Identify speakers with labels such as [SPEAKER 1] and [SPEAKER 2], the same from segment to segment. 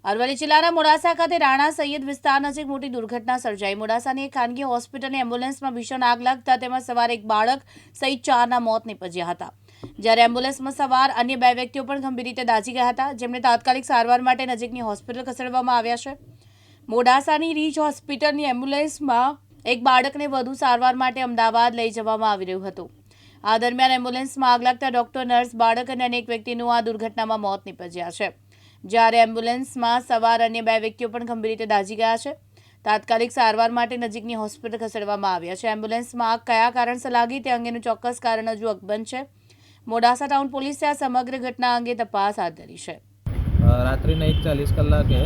[SPEAKER 1] અરવલ્લી જિલ્લાના મોડાસા ખાતે રાણા સૈયદ વિસ્તાર નજીક મોટી દુર્ઘટના સર્જાઈ। મોડાસાની એક ખાનગી હોસ્પિટલની એમ્બ્યુલન્સમાં ભીષણ આગ લાગતા તેમાં સવાર એક બાળક સહિત 4ના મોત નીપજ્યા હતા, જ્યારે એમ્બ્યુલન્સમાં સવાર અન્ય 2 વ્યક્તિઓ પણ ગંભીર રીતે દાઝી ગયા હતા, જેમને તાત્કાલિક સારવાર માટે નજીકની હોસ્પિટલ ખસેડવામાં આવ્યા છે। મોડાસાની રીચ હોસ્પિટલની એમ્બ્યુલન્સમાં એક બાળકને વધુ સારવાર માટે અમદાવાદ લઈ જવામાં આવી રહ્યું હતું। આ દરમિયાન એમ્બ્યુલન્સમાં આગ લાગતા ડોક્ટર, નર્સ, બાળક અને અનેક વ્યક્તિનું આ દુર્ઘટનામાં મોત નીપજ્યા છે, જ્યારે એમ્બ્યુલન્સમાં સવાર અન્ય 2 વ્યક્તિઓ પણ ગંભીર રીતે દાઝી ગયા છે। તાત્કાલિક સારવાર માટે નજીકની હોસ્પિટલ ખસેડવામાં આવ્યા છે। એમ્બ્યુલન્સમાં આગ કયા કારણસર લાગી તે અંગેનું ચોક્કસ કારણ હજુ અકબંધ છે। મોડાસા ટાઉન પોલીસે આ સમગ્ર ઘટના અંગે તપાસ હાથ ધરી છે।
[SPEAKER 2] રાત્રિના 1:40 કલાકે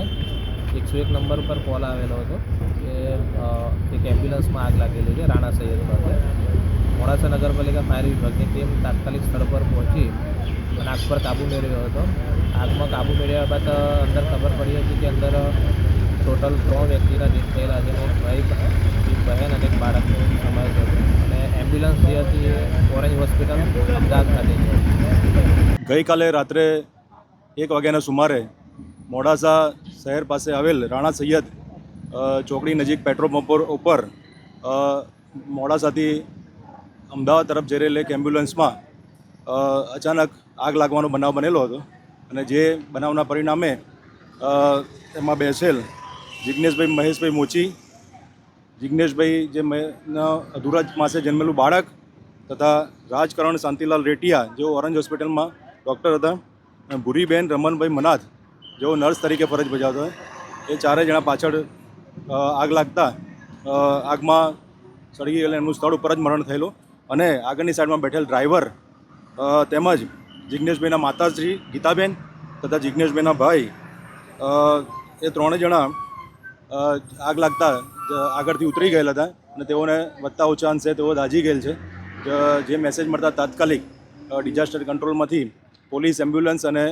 [SPEAKER 2] 101 નંબર પર કોલ આવેલો હતો કે એક એમ્બ્યુલન્સમાં આગ લાગેલી છે રાણા સૈયદ પાસે। મોડાસા નગરપાલિકા ફાયર વિભાગની ટીમ તાત્કાલિક સ્થળ પર પહોંચી અને આગ પર કાબૂ મેળવ્યો હતો। આગમાં કાબૂ મેળવ્યા બાદ અંદર ખબર પડી હતી કે અંદર ટોટલ 3 વ્યક્તિના ડેથ થયેલા છે, એક ભાઈ, એક બહેન અને એક બાળકનો સમાવેશ હતો અને એમ્બ્યુલન્સ જે હતી એ ઓરેન્જ હોસ્પિટલ અમદાવાદ ખાતેની હતી।
[SPEAKER 3] ગઈકાલે રાત્રે 1 વાગ્યાના સુમારે મોડાસા શહેર પાસે આવેલ રાણા સૈયદ ચોકડી નજીક પેટ્રોલ પંપ ઉપર મોડાસાથી અમદાવાદ તરફ જઈ રહેલી એક એમ્બ્યુલન્સમાં અચાનક આગ લાગવાનો બનાવ બનેલો હતો અને જે બનાવના પરિણામે એમાં બેસેલ જિગ્નેશભાઈ મહેશભાઈ મોચી, જિગ્નેશભાઈ જે અધુરા માસે જન્મેલું બાળક તથા રાજકરણ શાંતિલાલ રેટિયા જેઓ ઓરેન્જ હોસ્પિટલમાં ડૉક્ટર હતા, અને ભૂરીબેન રમણભાઈ મનાથ જેઓ નર્સ તરીકે ફરજ બજાવતા હોય, એ 4 જણા પાછળ આગ લાગતા આગમાં સળગી ગયેલા એમનું સ્થળ ઉપર જ મરણ થયેલું અને આગળની સાઈડમાં બેઠેલ ડ્રાઈવર તેમજ જિગ્નેશભાઈના માતાશ્રી ગીતાબેન તથા જિગ્નેશભાઈના ભાઈ એ 3 જણા આગ લાગતા આગળથી ઉતરી ગયેલા હતા અને તેઓને વધતા ઓછા અંશે તેઓ દાઝી ગયેલ છે। જે મેસેજ મળતા તાત્કાલિક ડિઝાસ્ટર કંટ્રોલમાંથી પોલીસ, એમ્બ્યુલન્સ અને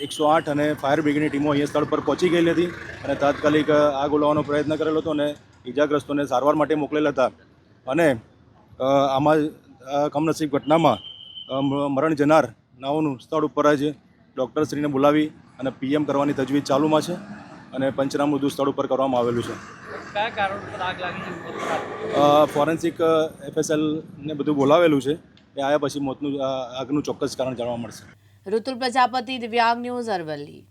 [SPEAKER 3] 108 અને ફાયર બ્રિગેડની ટીમો અહીંયા સ્થળ પર પહોંચી ગયેલી હતી અને તાત્કાલિક આગ ઓલવવાનો પ્રયત્ન કરેલો હતો અને ઇજાગ્રસ્તોને સારવાર માટે મોકલેલા હતા અને આમાં કમનસીબ ઘટનામાં મરણ જનાર નાઓનું સ્થળ ઉપર જ ડૉક્ટરશ્રીને બોલાવી અને પીએમ કરવાની તજવીજ ચાલુમાં છે અને પંચનામું બધું સ્થળ ઉપર કરવામાં આવેલું છે।
[SPEAKER 2] કયા કારણ પર આગ લાગી છે?
[SPEAKER 3] ફોરેન્સિક FSLને બધું બોલાવેલું છે, એ આવ્યા પછી આગનું ચોક્કસ કારણ જાણવા મળશે।
[SPEAKER 1] ઋતુલ પ્રજાપતિ, દિવ્યાંગ ન્યૂઝ, અરવલ્લી।